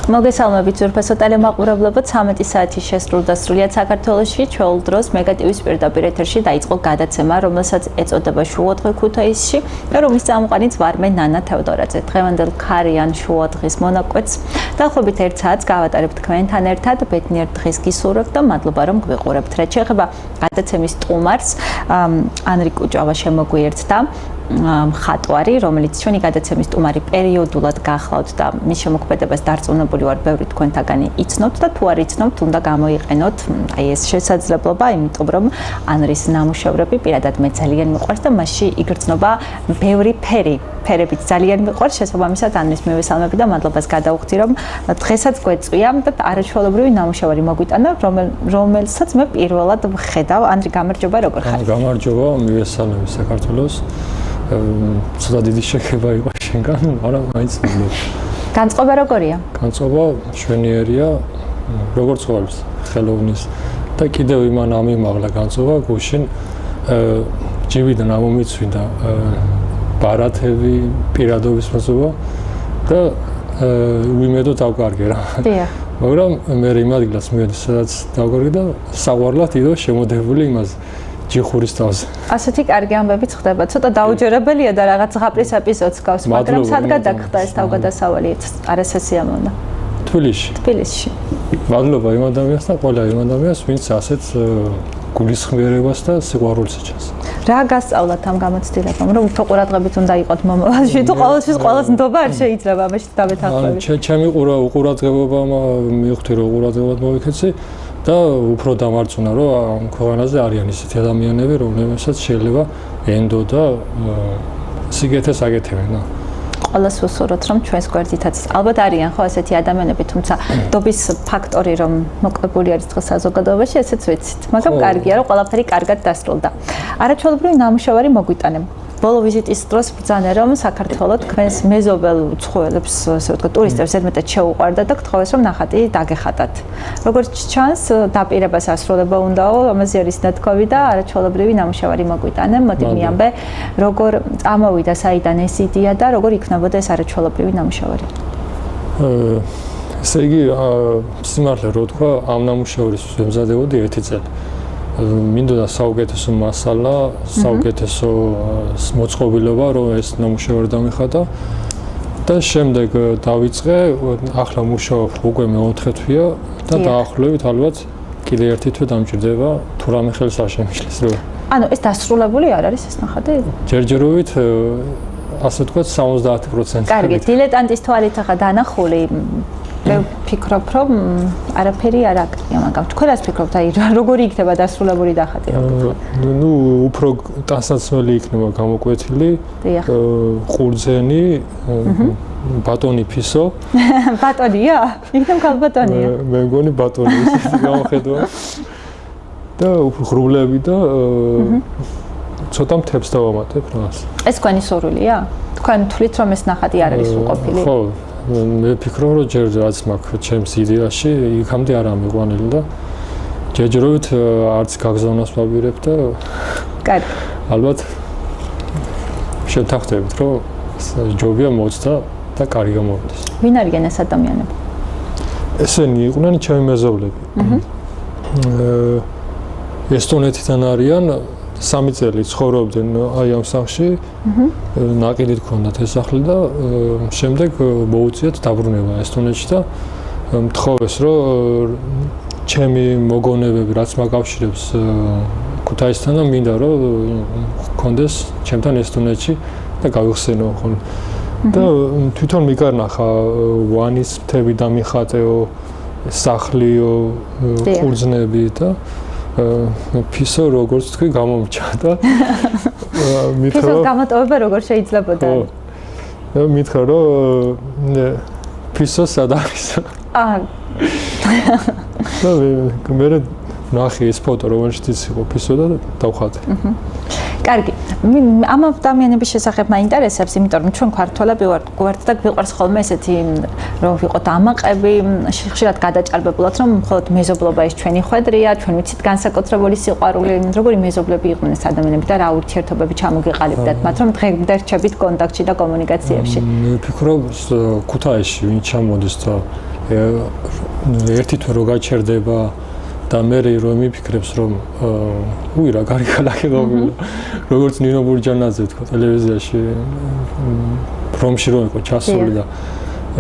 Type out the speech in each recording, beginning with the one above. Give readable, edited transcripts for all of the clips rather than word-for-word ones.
მოგესალმებით ძვირფასო ტელემაყურებლებო, 13 საათი შესრულდა სრულიად საქართველოში. ჩვეულ დროს მეგატივის პირდაპირ ეთერში დაიწყო გადაცემა, რომელსაც ეწოდება შუადღე ქუთაისში და რომლის წამყვანიც ვარ მე ნანა თევდორაძე. დღევანდელ ქარიან შუადღის მონაკვეთს დაახლოებით 1 საათს გავატარებთ თქვენთან ერთად. ბედნიერ დღეს გისურვებთ და მადლობა რომ გვიყურებთ. რაც შეეხება გადაცემის სტუმარს, ანრი კუჭავა შემოგვიერთდა. მხატვარი, რომელიც ჩვენი გადაცემის სტუმარი პერიოდულად გახლავთ და მის შემოქმედებას დარწმუნებული ვარ, ბევრი თქვენთაგანი იცნობთ და თუ არ იცნობთ, უნდა გამოიყენოთ აი ეს შესაძლებლობა, იმიტომ რომ ანრის ნამუშევრები პირადად მე ძალიან მიყვარს და მასში იგრძნობა ბევრი ფერებით ძალიან მიყვარს. შესაბამისად ანრის მივესალმები და მადლობას გადავუხდი, რომ დღესაც გვეწვია და არაჩვეულებრივი ნამუშევარი მოგვიტანა, რომელსაც მე პირველად ვხედავ. ანრი, გამარჯობა, როგორ ხარ? გამარჯობა, მივესალმები საქართველოს. ცოტა დიდი შეხება იყო შენგან, მაგრამ მაინც მოგლობ. განწყობა როგორია? განწყობა მშვენიერია, როგორც ყოველთვის, ხელოვნის და კიდევ იმან ამიმაღლა განწყობა, გუშინ ჯივიდან ამომიცვიდა ბარათები, პირადობის მოსობა და უიმედოდ დავკარგე რა. დიახ. მაგრამ მე იმ ადგილას მივედი, სადაც დავკარგე და საყვარლად იდო შემოდებული იმას ჯიხურის თავზე. ასეთი კარგი ამბებიც ხდება. ცოტა დაუჯერებელია და რაღაც ზღაპრის ეპიზოდს გავს, მაგრამ სად გადაგხდა ეს თავგადასავალი? არასასიამოვნო. თბილისში. მადლობა იმ ადამიანს და ყველა იმ ადამიანს, ვინც ასეთ გულისხმიერებას და სიყვარულს ეჩენს. რა გასწავლათ ამ გამოცდილებამ? რომ უფრო ყურადღებით უნდა იყოთ მომავალში თუ ყოველთვის ყოველს ნდობა არ შეიძლება ამაში დავეთანხმები. ჩემი ყურადღება მივხვდი რომ ყურადღებად მოვიქეცი და უფრო დამარწმუნა რომ ამ ქვეყანაზე არიან ისეთი ადამიანები, რომლებსაც შეიძლება ენდო და სიგეთეს აკეთებენ. ყველას ვუსურვოთ რომ ჩვენს გვერდითაც ალბათ არიან ხო ასეთი ადამიანები, თუმცა ნდობის ფაქტორი რომ მოკლებული არის დღეს საზოგადოებაში, ესეც ვიცით. მაგრამ კარგია რომ ყველაფერი კარგად დასრულდა. არაჩვეულებრივი ნამუშევარი მოგვიტანებ. ბოლო ვიზიტის დროს ბრძანე რომ საქართველოს თქვენს მეზობელ უცხოელებს, ასე ვთქვათ, ტურისტებს ზედმეტად შეუყვარდა და გთხოვეს რომ ნახატი დაგეხატათ. როგორც ჩანს, დაპირებას ასრულება უნდაო, ამაზე არის ნათქვამი და არაჩვეულებრივი ნამუშევარი მოგვიტანე. მოდი მიამბე, როგორ წამოვიდა, საიდან ეს იდეა და როგორ იქნებოდა ეს არაჩვეულებრივი ნამუშევარი? ესე იგი, სიმართლე რო თქვა, ამ ნამუშევრის ვემზადებოდი 1 წელი. მინდოდა საუკეთესო მასალა, საუკეთესო მოწყობილობა, რომ ეს ნამუშევარი დამიხატა და შემდეგ დავიწყე, ახლა მუშაობ უკვე მე-4 თვეა და დაახლოებით ალბათ კიდე 1 თვე დამჭირდება, თუ რამე ხელს არ შემიშლის რო. ანუ ეს დასრულებული არ არის ეს ნახატი? ჯერჯერობით ასე ვთქვათ 70%. კარგი, დილეტანტის თვალით ახლა დანახული მე ვფიქრობ, რომ არაფერი არ აკრია მაგam. თქვენ რას ფიქრობთ, აი როგორი იქნება დასრულებული ნახატი? ნუ უფრო ტანსაცმელი იქნება გამოკვეთილი, ყურძენი, ბატონი ფისო. ბატონია? იქნებ ქალბატონია. მე მგონი ბატონი ისეთი გამოხედვა. და უფრო ღრუბლები და ცოტა მთებს დავამატებ რას. ეს თქვენი სურვილია? თქვენ თვლით რომ ეს ნახატი არ არის უყოფილი? ხო. მე ვფიქრობ, რომ ჯერ რაც მაქვს ჩემს იდეაში, იქამდე არ ამიყვანელი და ჯერჯერობით არც გაგზავნას ვაპირებ და კარგი. ალბათ შევთანხმდებით, რომ ჯობია მოწდა და კარგი გამოვიდეს. ვინ არიან ეს ადამიანები? ესენი იყვნენ ჩემი მეზობლები. ესტონეთიდან არიან 3 წელი ცხოვრობდნენ აი ამ სახლში. ნაკიდით ჰქონდათ ეს სახლი და შემდეგ მოუწიათ დაბრუნება ესტონეთში და მთხოვეს რომ ჩემი მოგონებები რაც მაკავშირებს ქუთაისთან და მინდა რომ ჰქონდეს ჩემთან ესტონეთში და გავიხსენო ხოლმე. და თვითონ მიგარნახა ვანის მთები დამიხატეო, სახლიო, ყურძნები და ფისო როგორც თქვი გამომჭა და მითხრა ფისოს გამოტოვება როგორ შეიძლებოდა? მითხრა რომ ფისო სად არის? და მე ნახე ეს ფოტო რომელშიც იყო ფისო და დავხატე. კარგი. ამ ადამიანების შესახებ მაინტერესებს, იმიტომ რომ ჩვენ ქართველები ვართ და გვიყვარს ხოლმე ესეთი რომ ვიყოთ ამაყები, ხშირად გადაჭარბებულად რომ მხოლოდ მეზობლობა ის ჩვენი ხვედრია, ჩვენ ვიცით განსაკუთრებული სიყვარული, როგორი მეზობლები იყვნენ ეს ადამიანები და რა ურთიერთობები ჩამოგეყალიბდათ მათ, რომ დღემდე რჩებით კონტაქტში და კომუნიკაციებში. მე ვფიქრობ, ქუთაისში ვინ ჩამოდის და ერთი თვე რო გაჩერდება და მე რომ მიფიქრებს რომ უი რა კარი ქალაქი ყოფილა როგორც ნინო ბურჯანაძე თქვა ტელევიზიაში პრომში რო იყო ჩასული და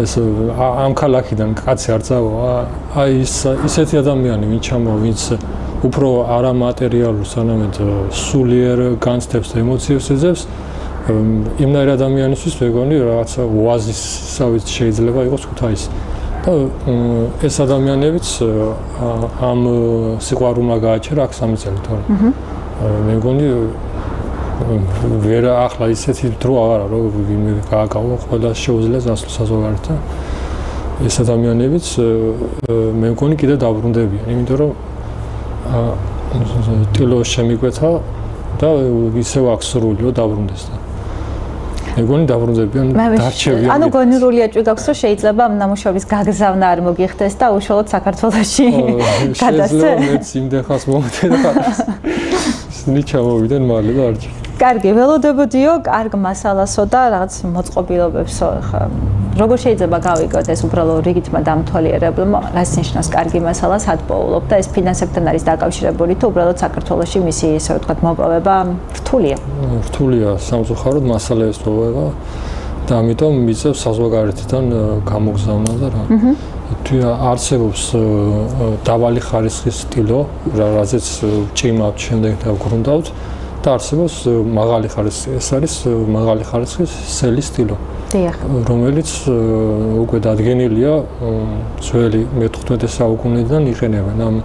ეს ამ ქალაქიდან კაცი არ წავა აი ისეთი ადამიანი ვინც ჩამოვა ვინც უფრო არამატერიალურ სანამედ სულიერ განცდებს და ემოციებს ეძებს იმნაირ ადამიანისთვის მეგონი რაღაცა ოაზისავით შეიძლება იყოს ქუთაისი და ეს ადამიანებიც ამ სიყვარულმა გააჩერა აქ 3 წელი თორე მე მგონი ვერ ახლა ისეთი დრო აღარა რომ ვინმე გააკავა ყველა შეუძლია დასვლა საზოგადოებთან ეს ადამიანებიც მე მგონი კიდე დაბრუნდებიან იმიტომ რომ ტილო შემიკვეთა და ისევ აქ სრული რომ დაბრუნდეს და მე მგონი დაბრუნდებიან დარჩებიან ანუ გონიურულია ჭვიგაქვს რომ შეიძლება ამ ნამუშევრის გაგზავნა არ მოგიხდეს და უშუალოდ საქართველოში გადასცე მეც იმდენ ხას მომდე და ისინი ჩამოვიდნენ მალე და არ კარგი, ველოდებოდიო, კარგ მასალასო და რაღაც მოწყობილობებსო ხა. Როგორ შეიძლება გავიგოთ ეს უბრალო რიგითმა დამთვალიერებლებმა, რას ნიშნავს კარგი მასალას ატპოულობ და ეს ფინანსებთან არის დაკავშირებული თუ უბრალოდ საქართველოში მისი ისე ვთქვათ მოპოვება რთულია? რთულია სამწუხაროდ მასალების მოპოვება და ამიტომ მიწევს საზოგადოებიდან გამოგზავნა და რა. თუ არსებობს დაბალი ხარისხის სტილო, რაზეც ჭიმავთ შემდეგ და გრუნდავთ და არსებობს მაღალი ხარისხის, ეს არის მაღალი ხარისხის სელის სტილო. რომელიც უკვე დადგენილია ძველი მე-15 საუკუნიდან იყენებენ ამ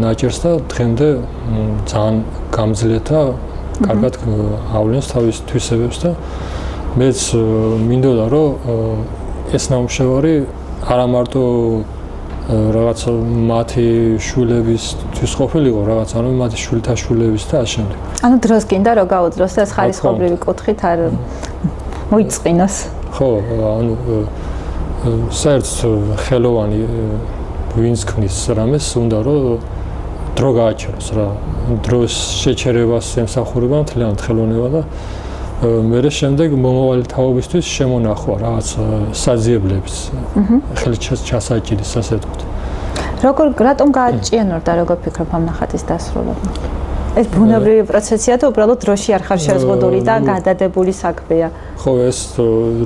ნაჭერს და დღემდე ძალიან გამძლეა და კარგად ავლენს თავის თვისებებს და მეც მინდოდა რომ ეს ნამუშევარი არა მარტო რაღაც მათი შვილებისთვის ყოფილიყო რაღაც ანუ მათი შვილთა შვილების და ამ შემდეგ. ანუ დროს გინდა რომ გაუძლოს და ხარისხობრივი კუთხით არ მოიწყინოს. ხო, ანუ საერთოდ ხელოვანი ვინც ქმნის რამეს უნდა რომ დრო გააჩეროს რა. დროს შეჩერებას ემსახურება მთლიანად ხელოვნება და მე შემდეგ მომავალი თაობისთვის შემონახვა რაღაც საძიებლებს. ხელით ჩასაჭირის ასე ვთქვათ. რატომ გააჭიანორ და როგორ ფიქრობ ამ ნახატის დასრულებმა? ეს ბუნებრივი პროცესია თუ უბრალოდ დროში არ ხარ შეზღუდული და გადადებული საქმეა? ხო, ეს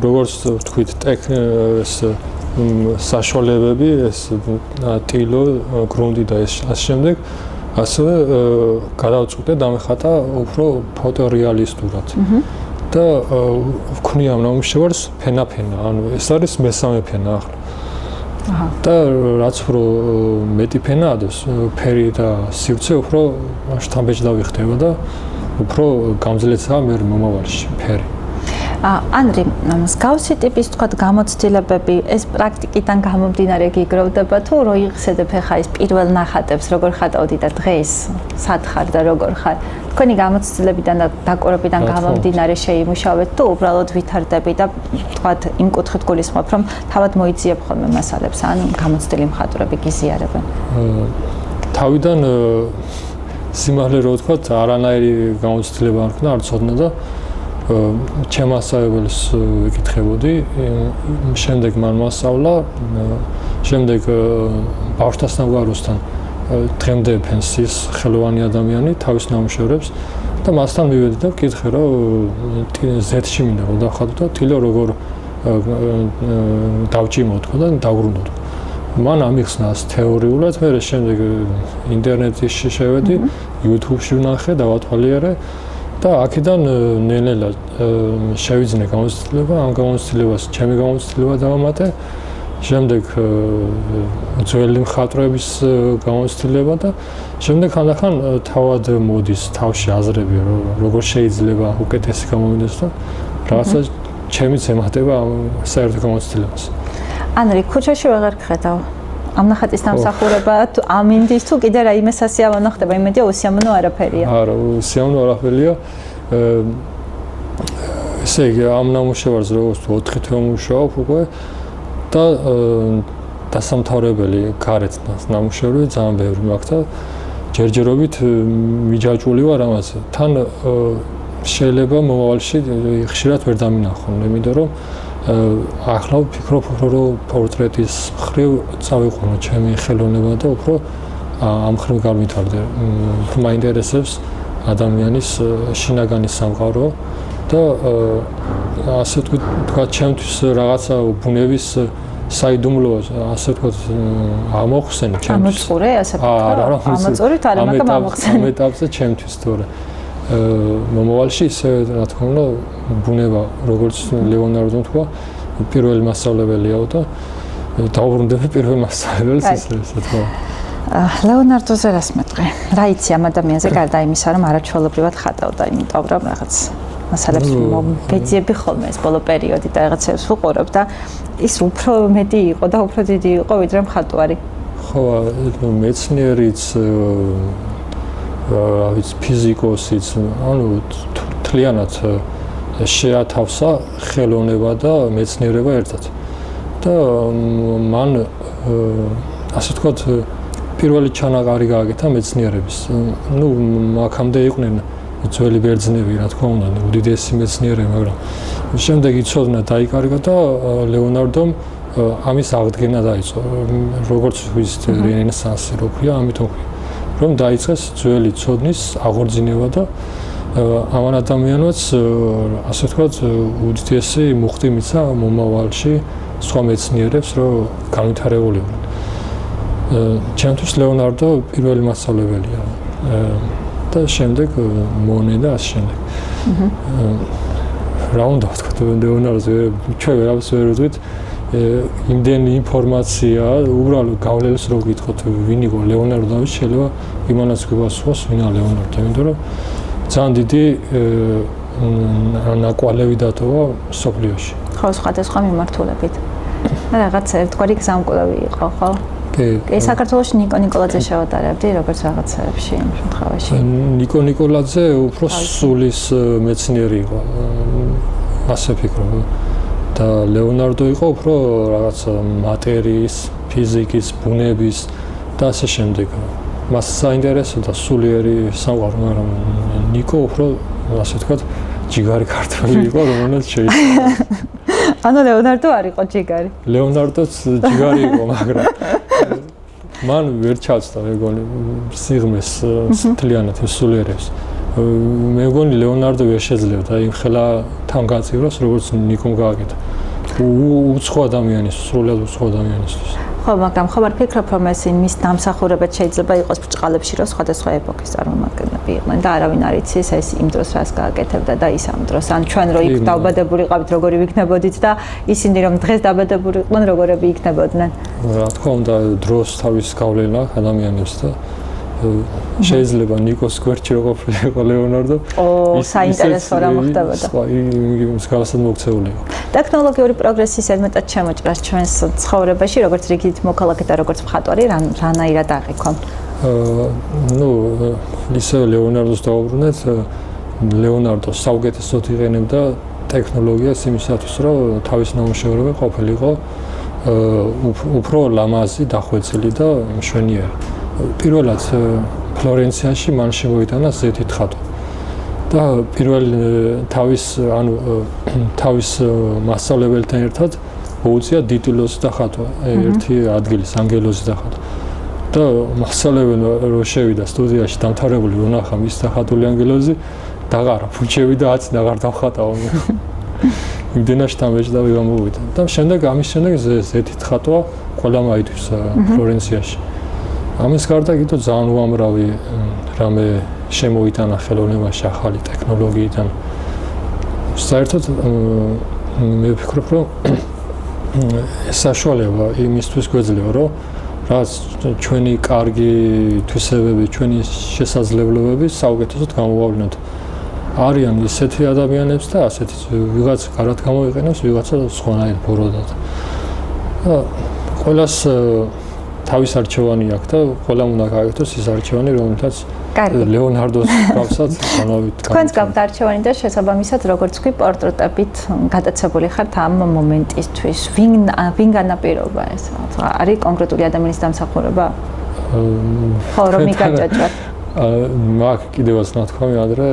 როგორც ვთქვით, ეს საშუალებები, ეს ტილო, გრუნდი და ეს შემდეგ ასევე გადავწყვიტე დამეხატა უფრო ფოტორეალისტურად. და ვქნია ამ ნამუშევარს ფენა-ფენა, ანუ ეს არის მესამე ფენა ახლა. და რაც უფრო მეტი ფენაა და ფერი და სივრცე უფრო შთამბეჭდავი ხდება და უფრო გამძლეცაა მე მომავალში ფერი. ანდრი, მსგავსი ტიპის თქვათ გამოცდილებები ეს პრაქტიკიდან გამომდინარე გიგროვდება თუ რო იხსენებ ხა ის პირველ ნახატებს როგორ ხატავდი და დღეს სად ხარ და როგორ ხარ? თქვენი გამოცდილებიდან და დაკვრებიდან გამომდინარე შეიმუშავეთ თუ უბრალოდ ვითარდები და თქვათ იმ კუთხით გულისხმობ რომ თავად მოიძიებ ხოლმე მასალებს ან გამოცდილი მხატვრები გიზიარებენ? თავიდან სიმართლე რო ვთქვათ არანაირი გამოცდილება არ ქნა არ ცოდნა და ჩემ ასწავლებელს ვიკითხებოდი, შემდეგ მან მასწავლა, შემდეგ ბავშვთა სამგვაროსთან დღემდე ფენსის ხელოვანი ადამიანი თავის ნამუშევრებს და მასთან მივედი და ვკითხე რომ ზეთში მინდა რომ დავხატო და თილო როგორ დავჭიმოთ და დავრუნდოთ. მან ამიხსნა თეორიულად, მე შემდეგ ინტერნეტში შევედი, YouTube-ში ვნახე, დავათვალიერე და აქედან ნელ-ნელა შევიძინე გამოცდილება, ამ გამოცდილებას ჩემი გამოცდილება დავამატე, შემდეგ ძველი მხატვრების გამოცდილება და შემდეგ ხანდახან თავად მოდის თავში აზრები, რომ როგორ შეიძლება უკეთესი გამოვიდეს და რაღაცა ჩემიც ემატება ამ საერთო გამოცდილებას. ანდრი, ქუჩაში ვეღარ გხედავ. ამ ნახატის დამსახურება ამინდის თუ კიდე რაიმე სასიამოვნო ხდება, იმედია უსიამოვნო არაფერია. არა, უსიამოვნო არაფერია. ესე იგი, ამ ნამუშევარს როგორც 4 თვე ვმუშაობ უკვე და დასამთავრებელი გარეთ ნამუშევრები ძალიან ბევრი მაქვს და ჯერჯერობით მიჯაჭვული ვარ ამაზე. თან შეიძლება მომავალში ხშირად ვერ დამინახონ, იმიტომ რომ ახლა ვფიქრობ, რომ პორტრეტის მხრივ წავიყვანო ჩემი ხელოვნება და უფრო ამ მხრივ გავვითარდე. უფრო მაინტერესებს ადამიანის შინაგანი სამყარო და ასე თქვა ჩემთვის რაღაცა ბუნების საიდუმლოა, ასე თქვა ამოხსენე ჩემთვის. ამოწურე, ასე ვთქვა. ამოწურით არა, მაგრამ ამოხსენე. ამ ეტაპზე ჩემთვის თორე მომავალში ისე რა თქმა უნდა ბუნება როგორც ლეონარდომ თქვა პირველი მასწავლებელიაო და დაუბრუნდები პირველ მასწავლებელს ისე თქვა. ლეონარდოზე რას მეტყვი? რა იცი ამ ადამიანზე გარდა იმისა, რომ არაჩვეულებრივად ხატავდა, იმიტომ რომ რაღაც მასალებს მომბეძიები ხოლმე ეს ბოლო პერიოდი და რაღაცებს ვუყურებ და ის უფრო მეტი იყო და უფრო დიდი იყო ვიდრე მხატვარი. ხო, მეცნიერიც რავიც ფიზიკოსიც, ანუ თლიანად შეათავსა ხელოვნება და მეცნიერება ერთად. და მან ასე ვთქვათ პირველი ჩანაყარი გააკეთა მეცნიერების. ნუ აქამდე იყვნენ ძველი ბერძნები, რა თქმა უნდა, უდიდესი მეცნიერები, მაგრამ შემდეგ იცოდნა დაიკარგა და ლეონარდომ ამის აღდგენა დაიწყო. როგორც ვიცით, რენესანსი რო ქვია, ამიტომ რომ დაიწყეს ძველი ცოდნის აღორძინება და ამან ადამიანებს ასე ვთქვათ უდიდესი მუხტი მიცა მომავალში სხვა მეცნიერებს რომ განვითარებულიყვნენ. ჩემთვის ლეონარდო პირველი მასწავლებელია და შემდეგ მონე და ასე შემდეგ. რა უნდა ვთქვათ ლეონარდოზე ჩვენ ვერავის ვერ ვთქვით იმდენი ინფორმაცია უბრალოდ გავლენას რო გითხოთ ვინ იყო ლეონარდო და შეიძლება იმანაც გვასვას ვინა ლეონარდო იმიტომ რომ ძალიან დიდი ნაკვალევი დატოვა სოფლიოში. ხო, სხვადასხვა მიმართულებით. რაღაც ერთგვარი გზამკვლევი იყო, ხო? კი, საქართველოში ნიკო ნიკოლაძე შევატარებდი როგორც რაღაცებში იმ შემთხვევაში. ნიკო ნიკოლაძე უფრო სულის მეცნიერი იყო. ასე ფიქრობ. და ლეონარდო იყო უფრო რაღაც მატერიის, ფიზიკის, ბუნების და ასე შემდეგ. მას საინტერესოა სულიერი სამყარო, მაგრამ ნიკო უფრო ასე ვთქვათ, ჯიგარი ქართველი იყო, რომელსაც შეიძლება. ანუ ლეონარდო არ იყო ჯიგარი. ლეონარდოც ჯიგარი იყო, მაგრამ მან ვერ ჩაწყდა მეგონი სიღმეს თლიანად სულიერებს. მე მგონი ლეონარდო ვერ შეძლებდა იმ ხელა თან გაწივროს, როგორც ნიკომ გააკეთა. უცხო ადამიანის, სრულად უცხო ადამიანისთვის. ხო, მაგრამ ხომ არ ფიქრობ, რომ ეს მის დამსახურებად შეიძლება იყოს ბრჭყალებში, რომ სხვადასხვა ეპოქის წარმომადგენლები იყვნენ და არავინ არ იცის ეს იმ დროს რას გააკეთებდა და ის ამ დროს. ან ჩვენ რო იქ დავბადებული ყავით, როგორი ვიქნებოდით და ისინი რომ დღეს დაბადებული იყვნენ, როგორები იქნებოდნენ. რა თქმა უნდა, დროს თავის გავლენა ადამიანებს და შეიძლება ნიკოს გვერდში რო ყოფილიყო ლეონარდო საინტერესო რა მოხდებოდა. ის გავასად მოქცეული იყო. ტექნოლოგიური პროგრესი ზედმეტად შემოჭრას ჩვენს ცხოვრებაში, როგორც რიგით მოქალაქე და როგორც მხატვარი, რანაირად აღიქვა? ნუ ისე ლეონარდოს დავუბრუნეთ, ლეონარდო საუკეთესოდ იყენებდა ტექნოლოგიას იმისათვის, რომ თავის ნამუშევრები ყოფილიყო უფრო ლამაზი, დახვეწილი და მშვენიერი. პირველად ფლორენციაში მან შემოიტანა ზეთით ხატვა და პირველ თავის მასწავლებელთან ერთად მოუწია დიტილოზი და ხატვა ერთი ადგილის ანგელოზი და ხატვა და მასწავლებელი რო შევიდა სტუდიაში დამთავრებული რო ნახა მის დახატული ანგელოზი დაღარა ფუჩები და აცი აღარ დავხატაო იმდენად დამეჭდავი გამოვიდა და ამის შემდეგ ზეთით ხატვა ყველა მაითვის ფლორენციაში. ამის გარდა კიდევ ძალიან უამრავი რამე შემოიტანა ხელოვნებაში ახალი ტექნოლოგიიდან. საერთოდ მე ვფიქრობ, რომ ეს საშუალება იმისთვის გვეძლევა, რომ რაც ჩვენი კარგი თვისებები, ჩვენი შესაძლებლობები საუკეთესოდ გამოვავლინოთ. არიან ისეთი ადამიანებს და ასეთი ვიღაც კარგად გამოიყენებს, ვიღაცა სხვანაირ ბოროდად. და ყველას თავის არჩევანი აქვს და ყველამ უნდა გააკეთოს ის არჩევანი, რომელთაც ლეონარდოს გავსად განავით. თქვენს გაქვთ არჩევანი და შესაბამისად, როგორც თქვი, პორტრეტებით გადაცებული ხართ ამ მომენტისთვის. ვინ განაპირობა ეს? არის კონკრეტული ადამიანის დამსახურება? ხო, რომ მიგაჭაჭვათ. მაგ კიდევაც ნათქვამი ადრე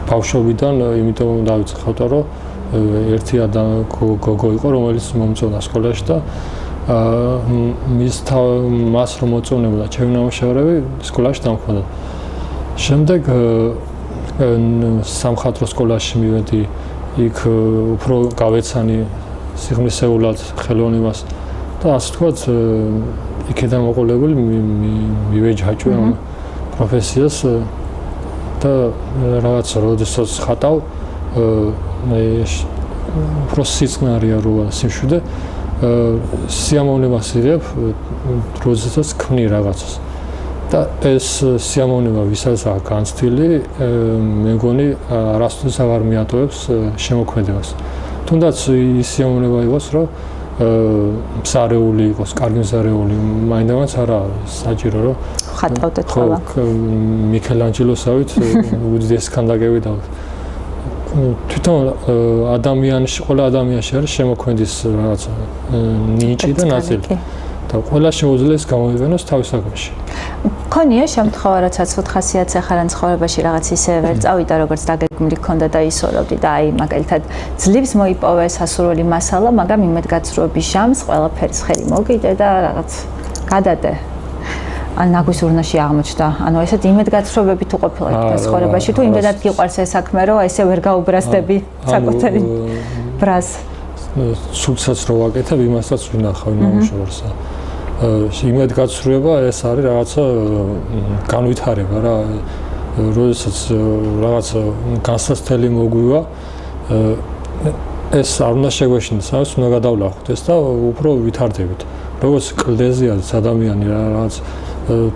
ბავშვობიდან, იმიტომ დავიწყე ხატვა, რომ ერთი გოგო იყო, რომელიც მომწონდა სკოლაში და მას რომ მოწონებდა ჩემი ნამუშევრები სკოლაში დამხმოდა. შემდეგ სამხატვრო სკოლაში მივედი, იქ უფრო გავეცანი სიღრმისეულად ხელოვნებას და ასე ვთქვათ, იქიდან მოყოლებული მივეჯაჭვე ამ პროფესიას და რაღაც როდესაც ხატავ უფრო სიწყნარია როა სიმშვიდე სიამოვნებას იღებ როდესაც ქმნი რაღაცას და ეს სიამოვნება ვისაც აქვს განცდილი მე მგონი არასდროს აღარ მიატოვებს შემოქმედებას თუნდაც ის სიამოვნება იყოს რომ მზარეული იყოს კარგი მზარეული მაინდამაც არა საჭირო რომ ხატავდეთ ხოლმე მიქელანჯელოსავით უდიდეს ქანდაკები და თვითონ ადამიანში ყველა ადამიანში არის შემოქმედის რაღაც ნიჭი და ნაწილი და ყველა შეუძლია ეს გამოიყენოს თავის საქმეში. ქონია შემთხვევა რაც 4 ხასიათს ახალ ცხოვრებაში რაღაც ისე ვერ წავიდა როგორც დაგეგმილი ქონდა და ისორობდი და აი მაგალითად ძლივს მოიპოვე სასურველი მასალა, მაგრამ იმედგაცრუების ჟამს ყველაფერს ხელი მოგიდე და რაღაც გადადე. ან ნაგვის ურნაში აღმოჩნდა. ანუ ესეთ იმედგაცრუებები თუ ყოფილა ცხოვრებაში თუ იმედად გიყვარს ეს საქმე რომ ესე ვერ გაუბრასდები საკუთარი ბრას. სულსაც რო ვაკეთებ, იმასაც ვინახავ ნამუშევრსა. იმედგაცრუება ეს არის რაღაცა განვითარება რა. როდესაც რაღაცა განსაცდელი მოგვივა, ეს არ უნდა შეგვეშინდეს, ამას უნდა გადავლახოთ ეს და უფრო ვითარდებით. როგორც კლდეზე არის ადამიანი რაღაც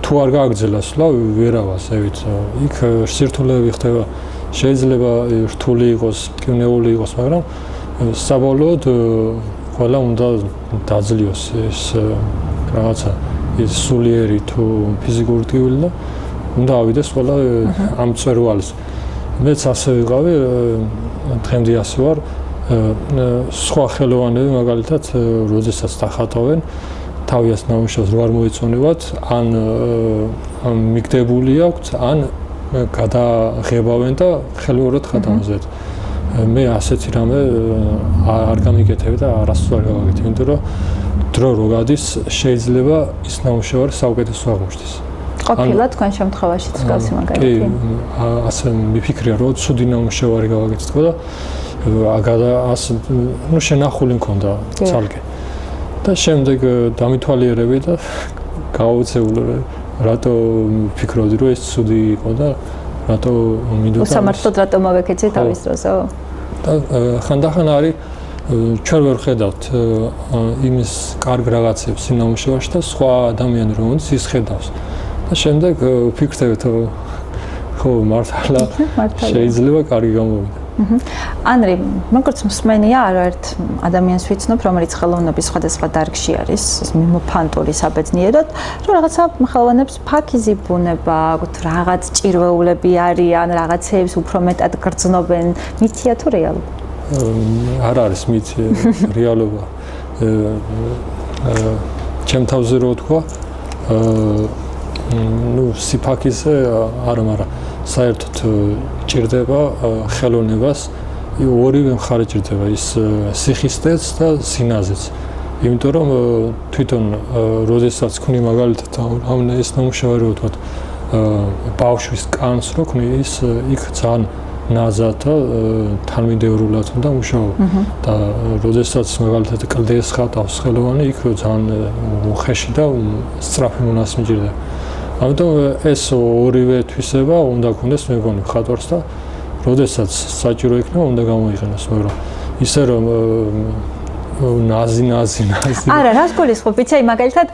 თუ არ გააგრძელა სვლა ვერავას ევით. იქ სირთულეები ხდება, შეიძლება რთული იყოს, მტკივნეული იყოს, მაგრამ საბოლოოდ ყველა უნდა დაძლიოს ეს რაღაცა ის სულიერი თუ ფიზიკური ტკივილი და უნდა ავიდეს ყველა ამ მწვერვალს. მეც ასე ვიყავი, დღემდე ასე ვარ. სხვა ხელოვანები მაგალითად როდესაც დახატავენ თავის ნამუშევრს რო არ მოეწონებათ ან მიგდებული აქვთ ან გადაღებავენ და ხელოვნურად ხატავენ. მე ასეთი რამე არ გამიკეთებ და არასდროს არ გავაკეთებ, იმიტომ რომ დრო რო გადის შეიძლება ის ნამუშევარი საუკეთესო აღმოჩნდეს. ყოფილა თქვენ შემთხვევაშიც გასი მაგალითად. კი, ასე მიფიქრია რომ ცუდი ნამუშევარი გავაკეთე და ასე ნუ შენახული მქონდა ცალკე. და შემდეგ დამითვალიერები და გაუცეულ რატო ფიქრობდი რომ ეს ცუდი იყო და რატო მინდოდა უსამართლოდ რატო მოვეკეცე თავის დროსო და ხანდახან არის ჩვენ ვერ ხედავთ იმის კარგ რაღაცებს სინამუშევარში და სხვა ადამიანი რომელიც ის ხედავს და შემდეგ ვფიქრდებით ხო მართლა შეიძლება კარგი გამოვიდა. ანრი, როგორც მსმენია არაერთ ადამიანს ვიცნობ, რომელიც ხელოვნების სხვადასხვა დარგში არის, მიმოფანტური საბედნიეროდ, რომ რაღაცა ხელოვნებს ფაქიზი ბუნება, რაღაც ჭირვეულები არიან, რაღაცეებს უფრო მეტად გრძნობენ, მითია თუ რეალობა? არ არის მითი, რეალობა. ჩემ თავზე რო ვთქვა, ნუ სიფაქიზე არა, მაგრამ საერთოდ ჭირდება ხელოვნებას ორივე მხარე ჭირდება ის სიხისტეც და სინაზეც. იმიტომ რომ თვითონ როდესაც ქმნი მაგალითად ამ ეს ნამუშევარი ვთქვათ ბავშვის კანს რო ქმნი ის იქ ძალიან ნაზად და თანმიმდევრულად უნდა მუშაობა და როდესაც მაგალითად კლდეს ხატავს ხელოვანი იქ ძალიან უხეში და სწრაფი მონას მიჭირდება. ამიტომ ეს ორივე თვისება უნდა გქონდეს მე მგონი ხატვარს და როდესაც საჭირო იქნება უნდა გამოიყენოს, მაგრამ ისე რომ ნაზი. არა, რას გულისხმობ? იცი, მაგალითად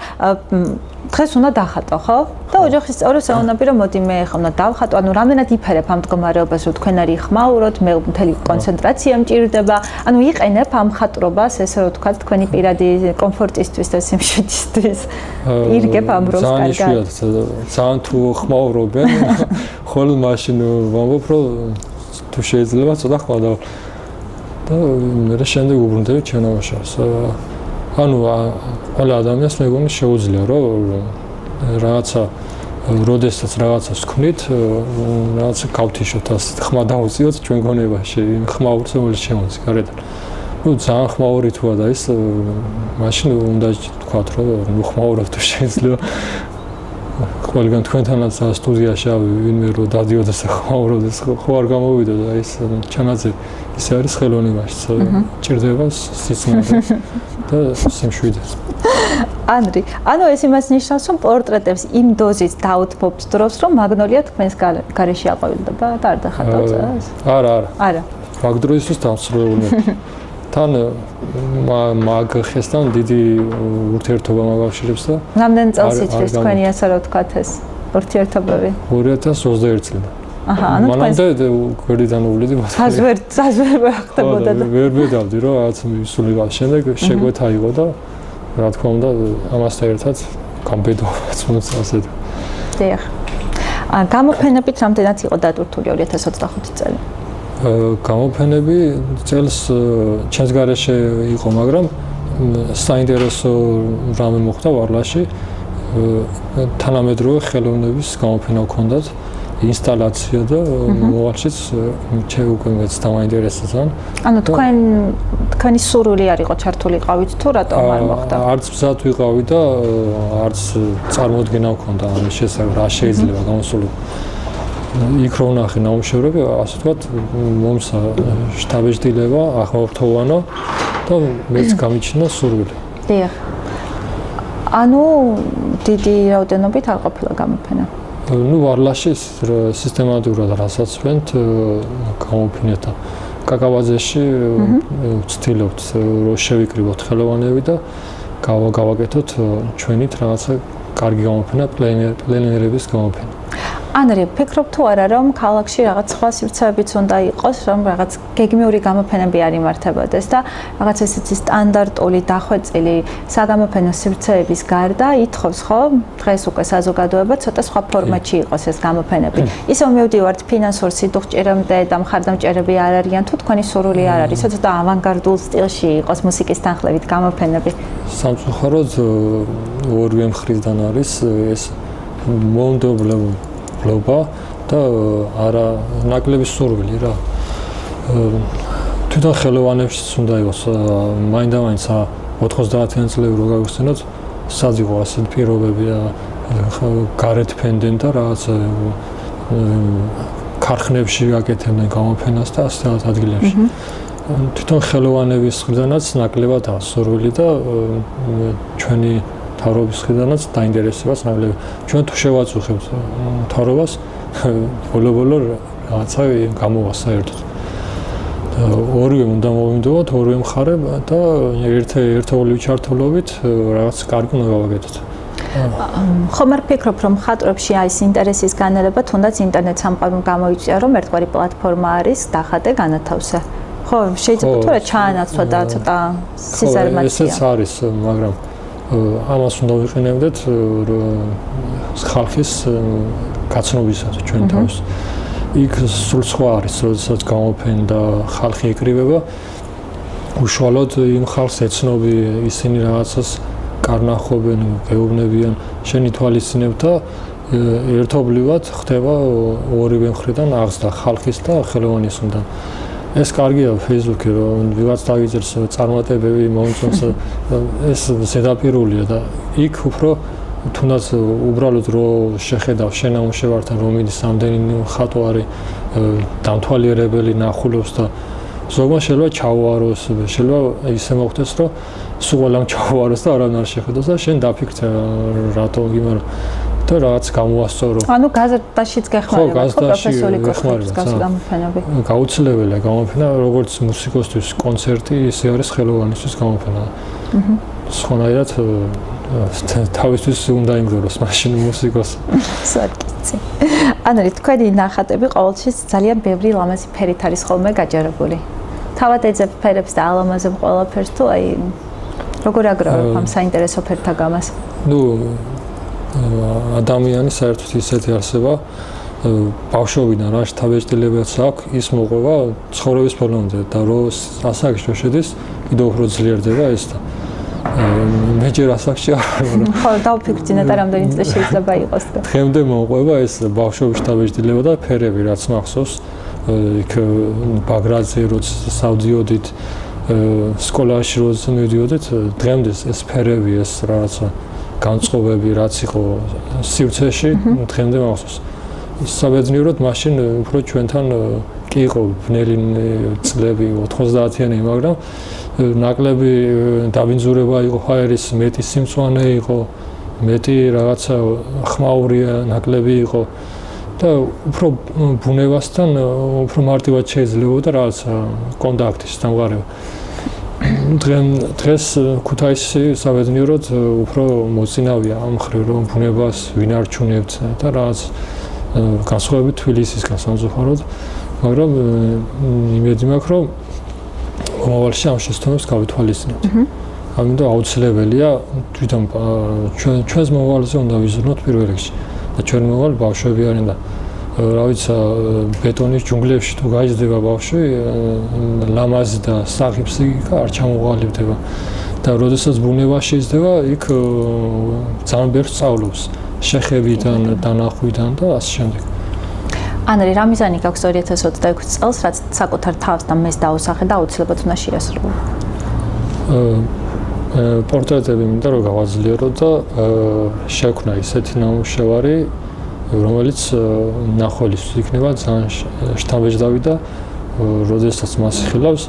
დღეს უნდა დახატო, ხო? და ოჯახის წევრებს ეუბნები რომ მოდი მე ხომ უნდა დავხატო, ანუ რამდენად იფერებ ამ მდგომარეობას, რომ თქვენ არის ხმაუროთ, მე მთელი კონცენტრაცია მჭირდება, ანუ იყენებ ამ ხატრობას, ესე რომ თქვა თქვენი პირადი კომფორტისთვის და სიმშვიდისთვის. ირგებ ამ დროს კარგად. ძალიან თუ ხმაურობენ, ხოლმე მაშინ ვამბობ რომ თუ შეიძლება ცოტა ხმა და მე შემდეგ უბრუნდები ჩვენ ამაშავს. ანუ ყველა ადამიანს მე მგონი შეუძლია რომ რაღაცა როდესაც რაღაცას ვქნით, რაღაცა გავთიშოთ, ასე ხმა დავუწიოთ ჩვენ გონებაში, ხმაურს რომელიც შემოდის გარედან. ძალიან ხმაური თუა და ის მაშინ უნდა თქვათ, რომ ხმაურობ თუ შეიძლება ყველგან თქვენთანაც სტუდიაში ვინმე რო დადიოდეს ხმაურობდეს, ხო არ გამოვიდა და ის ჩანაძე ისე არის ხელოვნი მაშინ ჭირდება სიცოცხლე და სიმშვიდე. ანრი, ანუ ეს იმას ნიშნავს, რომ პორტრეტებს იმ დოზით დაუთმობთ დროს, რომ მაგნოლია თქვენს გარეშე აყვავილდება და არ დახატავს? არა. მაგ დროისთვის დამსწრებული. თან მაგ ხესთან დიდი ურთიერთობა მოგავშირებს და რამდენი წელს იცის თქვენი ასე რომ ვთქვათ ეს ურთიერთობები? 2021 წლიდან. ანუ მანამდე გვერდიდან უვლიდი საზვერ ხდებოდა და ვერ ვედავდი რომ რაღაც მისულიყავ შემდეგ შეგვეთა იყო და რა თქმა უნდა ამასთან ერთად გამბედოვაც მოსწავლე ასე. დიახ. გამოფენებით რამდენად იყო დატვირთული 2025 წელი? გამოფენები წელს ჩემს გარეშე იყო, მაგრამ საინტერესო რამე მოხდა ვარლაში. თანამედროვე ხელოვნების გამოფენა ჰქონდათ, ინსტალაცია და მოვალშიც ჩემ უკვე მეც დამაინტერესა ძალიან. ანუ თქვენი სურვილი არ იყო ჩართულიყავით თუ რატომ არ მოხდა? არც მზად ვიყავი და არც წარმოდგენა მქონდა ამის შესახებ რა შეიძლება გამოსულიყო. იქ რო ვნახე ნამუშევრები, ასე ვთქვათ, მომსა შთაბეჭდილება, ახმოვთოვანა და მეც გამიჩნდა სურვილი. დიახ. ანუ დიდი რაოდენობით არ ყოფილა გამოფენა. ვარლაში სისტემატურად რასაც ვენთ გამოფინეთ და კაკავაძეში ვცდილობთ რომ შევიკრიბოთ ხელოვანები და გავაკეთოთ ჩვენით რაღაცა კარგი გამოფენა, პლენერების გამოფენა. ანრი, ფიქრობ თუ არა რომ ქალაქში რაღაც სხვა სივრცეებიც უნდა იყოს, რომ რაღაც გეგმიური გამოფენები არ იმართებოდეს და რაღაც ესეთი სტანდარტული დახვეწილი საგამოფენო სივრცეების გარდა ითხოვს ხო დღეს უკვე საზოგადოება ცოტა სხვა ფორმატში იყოს ეს გამოფენები. ისევ მივდივართ ფინანსურ სიდუხჭირემდე და მხარდამჭერები არ არიან თუ თქვენი სურვილი არ არის, ცოტა ავანგარდულ სტილში იყოს მუსიკის თანხლებით გამოფენები. სამწუხაროდ ორივე მხრიდან არის ეს მომდობლობა და არა ნაკლები სურვილი რა. თვითონ ხელოვანებშიც უნდა იყოს მაინდა-მაინც 90-იან წლებში რო გავიხსენოთ, სად იყო ასეთ პირობები და გარეთ ფენდნენ და რაღაც ქარხნებში აკეთებდნენ გამოფენას და ასეთ ადგილებში. თვითონ ხელოვანების მხრიდანაც ნაკლებად ასურვილი და ჩვენი თავრობის მხრიდანაც დაინტერესებას ნაკლები. ჩვენ თუ შევაწუხებთ თავრობას, ბოლო-ბოლო რაღაცა გამოვა საერთოდ. ორივე უნდა მოვიმდოვოთ, ორივე მხარე და ერთეული ჩართულობით რაღაც კარგი უნდა გავაკეთოთ. ხომ არ ფიქრობ, რომ მხატვრებში ეს ინტერესის განალება თუნდაც ინტერნეტ სამყარომ გამოიწვია, რომ ერთგვარი პლატფორმა არის, დახატე, განათავსე. ხო, შეიძლება თუ რა ჩაანაცვლა და ცოტა სიზარმაცია. ესეც არის, მაგრამ ამას უნდა ვიყენებდეთ ხალხის გაცნობისას ჩვენ თავს. იქ სულ სხვა არის, როდესაც გამოფენა და ხალხი ეკრიბება, უშუალოდ იმ ხალხს ეცნობი, ისინი რაღაცას კარნახობენ, გეუბნებიან, შენ ითვალისწინებ და ერთობლივად ხდება ორივე მხრიდან აღზრდა ხალხის და ხელოვანის მხრიდან. ეს კარგია Facebook-ი, რომ ვიღაც დაგიწერს წარმატებები მომწონს, ეს ზედაპირულია და იქ უფრო თუნდაც უბრალოდ რო შეხედავ შენ ამუშევართან რომ მიდის ამდენი ხატვარი დამთვალიერებელი ნახულობს და ზოგმა შეიძლება ჩაუაროს, შეიძლება ისე მოხდეს რომ სულ ყველამ ჩაუაროს და არავინ არ შეხედოს და შენ დაფიქრე რატომ იმერო და რაღაც გამოასწორო. ანუ გაზეთაშიც გეხმარება პროფესიული კოშკის გამოფენები. გაუცილებელია გამოფენა, როგორც მუსიკოსთვის კონცერტი, ისე არის ხელოვანისთვის გამოფენა. სხვანაირად თავისთვის უნდა იმღეროს მაშინ მუსიკოსი. სარკიცი. ანრი, თქვენი ნახატები ყოველთვის ძალიან ბევრი ლამაზი ფერით არის ხოლმე გაჯერებული. თავად ეძებ ფერებს და ალამაზებ ყველაფერს თუ აი როგორ აგროვებ ამ საინტერესო ფერთა გამას? ადამიანი საერთოდ ისეთი არსება, ბავშვობიდან რა შთაბეჭდილებაც აქვს, ის მოყვება ცხოვრების ბოლომდე და რო ასაკში შედის, კიდევ უფრო ძლიერდება ეს და მე ჯერ ასაკში არ ვარ. ხო, დავფიქრდით და რამდენი წელი შეიძლება იყოს და. დღემდე მომყვება ეს ბავშვობის დაბეჭდილება და ფერები, რაც მახსოვს. იქ ბაგრატზე როცა სავდიოდით, სკოლაში როცა მივდიოდით, დღემდე ეს ფერები, ეს რაღაცა განწყობები, რაც იყო სივრცეში, დღემდე მახსოვს. საბედნიეროდ მაშინ უფრო ჩვენთან კი იყო ბნელი წლები 90-იანი, მაგრამ ნაკლები დაბინძურება იყო ჰაერის, მეტი სიმწვანე იყო, მეტი რაღაცა ხმაურია ნაკლები იყო და უფრო ბუნებასთან უფრო მარტივად შეიძლებოდა რაღაცა კონტაქტის დამყარება. დღეს ქუთაისი საბედნიეროდ უფრო მოწინავია ამ მხრივ, რომ ბუნებას ვინარჩუნებთ და რაღაც განსხვავებით თბილისისგან სამწუხაროდ, მაგრამ იმედი მაქვს, რომ მომავალში ამ შეცდომებს გავითვალისწინებთ. ამიტომ აუცილებელია თვითონ ჩვენს მომავალზე უნდა ვიზრუნოთ პირველ რიგში და ჩვენ მომავალ ბავშვები არიან და რა ვიცი ბეტონის ჯუნგლებში თუ გაიზრდება ბავშვი ლამაზი და საღიფსი არ ჩამოყალიბდება და როდესაც ბუნებაში იზრდება იქ ძალიან ბევრს სწავლობს შეხებიდან, დანახვიდან და ასე შემდეგ. ანრი, რა მიზანი გაქვს 2026 წელს, რაც საკუთარ თავს და მეს დაუსახე და აუცილებლად უნდა შეასრულო? პორტრეტები მინდა რომ გავაძლიერო და შექმნა ისეთი ნამუშევარი, რომელიც ნახველისთვის იქნება ძალიან შთამბეჭდავი და როდესაც მას ხილავს,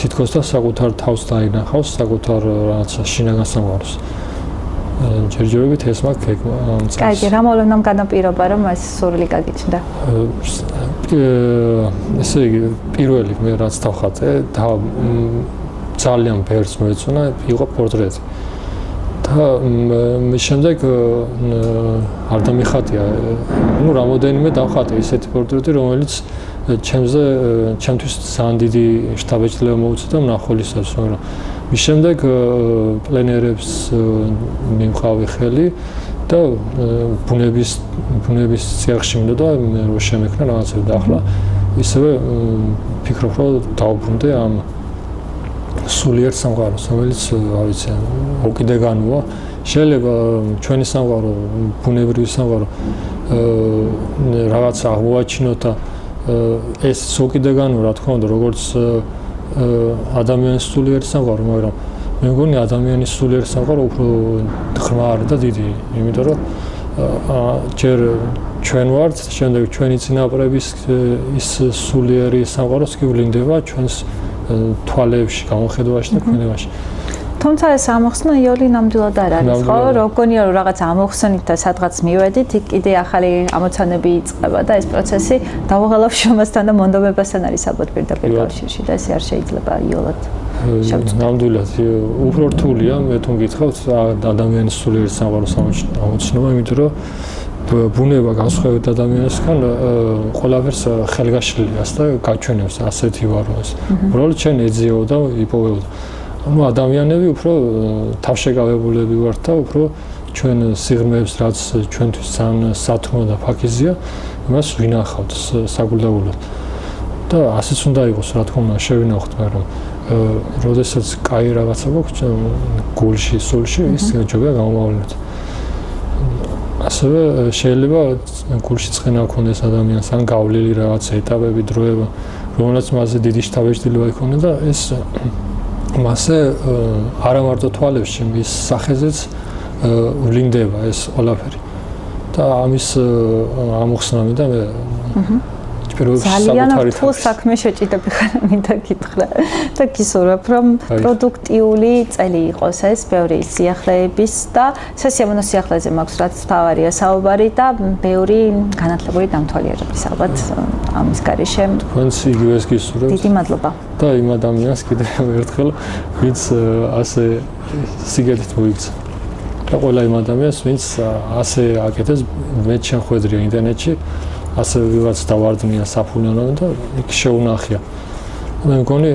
თითქოს და საკუთარ თავს დაინახავს, საკუთარ რაღაცა შინაგან სამყაროს. ჯერჯერობით ეს მაქვს წელს. კარგი, რა მოვლენამ განაპირობა, რომ ეს სურვილი გაგიჩნდა? ესე იგი, პირველი მე რაც დავხატე და ძალიან ბევრს მოეწონა, იყო პორტრეტი. და მე შემდეგ არ დამიხატია, ну, რამოდენიმე დავხატე ისეთი პორტრეტი, რომელიც ჩემთვის ძალიან დიდი შთაბეჭდილება მოუწია და მნახველისას, მაგრამ მის შემდეგ პლენერებს მიმყავი ხელი და ბუნების წიაღში მინდოდა მე რო შემექნა რაღაცები და ახლა ისევე ფიქრობ, რომ დავუბრუნდე ამ სულიერ სამყაროს, რომელიც რა ვიცი, უკიდეგანოა. შეიძლება ჩვენი სამყარო, ბუნებრივი სამყარო რაღაც აღმოაჩინოთ და ეს უკიდეგანოა, რა თქმა უნდა, როგორც ადამიანის სულიერი სამყარო, მაგრამ მე მგონი ადამიანის სულიერი სამყარო უფრო ღრმაა და დიდი, იმიტომ რომ ჯერ ჩვენ ვართ, შემდეგ ჩვენი წინაპრების ის სულიერი სამყაროს კი ვლინდება ჩვენს თვალებში, გამოხედვაში და ქმედებაში. თუმცა ეს ამოხსნა იოლი ნამდვილად არ არის, ხო? როგორია რომ რაღაც ამოხსნით და სადღაც მივედით, იქ კიდე ახალი ამოცანები იწყება და ეს პროცესი დავაღალავ შრომასთან და მონდომებასთან არის საბოლოო პირდაპირ კავშირში და ეს არ შეიძლება იოლად შევწყვეტ. ნამდვილად, უფრო რთულია, მე თუ მგითხავთ ადამიანის სულიერი სამყაროს ამოცნობა, იმიტომ რომ ბუნება განსხვავებით ადამიანისგან ყველაფერს ხელგაშლიას და გაჩვენებს ასეთი ვარონს. უბრალოდ ჩვენ ეძიაო და იპოვებო. ანუ ადამიანები უფრო თავშეკავებულები ვართ და უფრო ჩვენ სიღრმეებს, რაც ჩვენთვის ძალიან სათნო და ფაქიზია, იმას ვინახავთ საგულდაგულოდ. და ასეც უნდა იყოს, რა თქმა უნდა, შევინახოთ, მაგრამ როდესაც კაი რაღაცა გვაქვს გულში, სულში, ის ჯობია გამომავლინოთ. ასევე შეიძლება გულში ცხენა ქონდეს ადამიანს, ან გავლილი რაღაცა ეტაპები, დროება, რომელსაც მასზე დიდი შთაბეჭდილება იქონია და ეს მასე არა მარტო თვალებში, მის სახეზეც ვლინდება ეს ყველაფერი. და ამის ამოხსნა მინდა მე ძალიან რთულ საქმე შეჭიდები ხარ, მინდა გითხრა და გისურვებ, რომ პროდუქტიული წელი იყოს ეს, ბევრი სიახლეების და სასიამოვნო სიახლეზე მაქვს, რაც თავარია საუბარი და ბევრი განათლებული დამთვალიერების ალბათ ამის გარეშე. თქვენც იგივეს გისურვებთ. დიდი მადლობა. და იმ ადამიანს კიდევ ერთხელ, ვინც ასე სიგეთით მოიქცა. და ყველა იმ ადამიანს, ვინც ასე აკეთებს, მე შეხვედრია ინტერნეტში. ასე ვიღაც დავარდნია საფულიანო და იქ შეუნახია. მე მგონი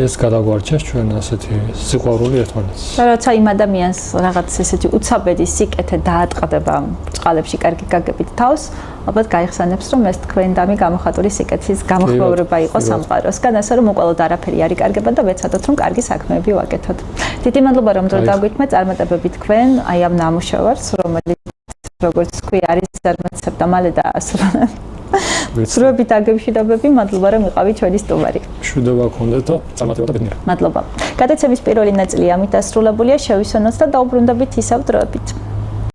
ეს გადაგვარჩენს ჩვენ ასეთი სიყვარული ერთმანეთს. და როცა იმ ადამიანს რაღაც ესეთი უცაბედი სიკეთე დაატყდება წყალებში კარგი გაგებით თავს, ალბათ გაიხსენებს, რომ ეს თქვენდამი გამოხატული სიკეთის გამოხმაურება იყო სამყაროსგან, ასე რომ უყოლოდ არაფერი არ იკარგება და ვეცადოთ, რომ კარგი საქმეები ვაკეთოთ. დიდი მადლობა, რომ დრო დაგვითმეთ წარმატებები თქვენ აი ამ ნამუშევარს, რომელიც როგორც თქვი არის ზარმაცებ და მალე დაასრულა. სრულებით აგებშიდობები, მადლობა რომ იყავით ჩვენი სტუმარი. მშვიდობა გქონდეთ და წარმატება და ბედნიერება. მადლობა. გადაცემის პირველი ნაწილი ამით დასრულებულია, შევისვენოთ და დაუბრუნდებით ისევ დროებით.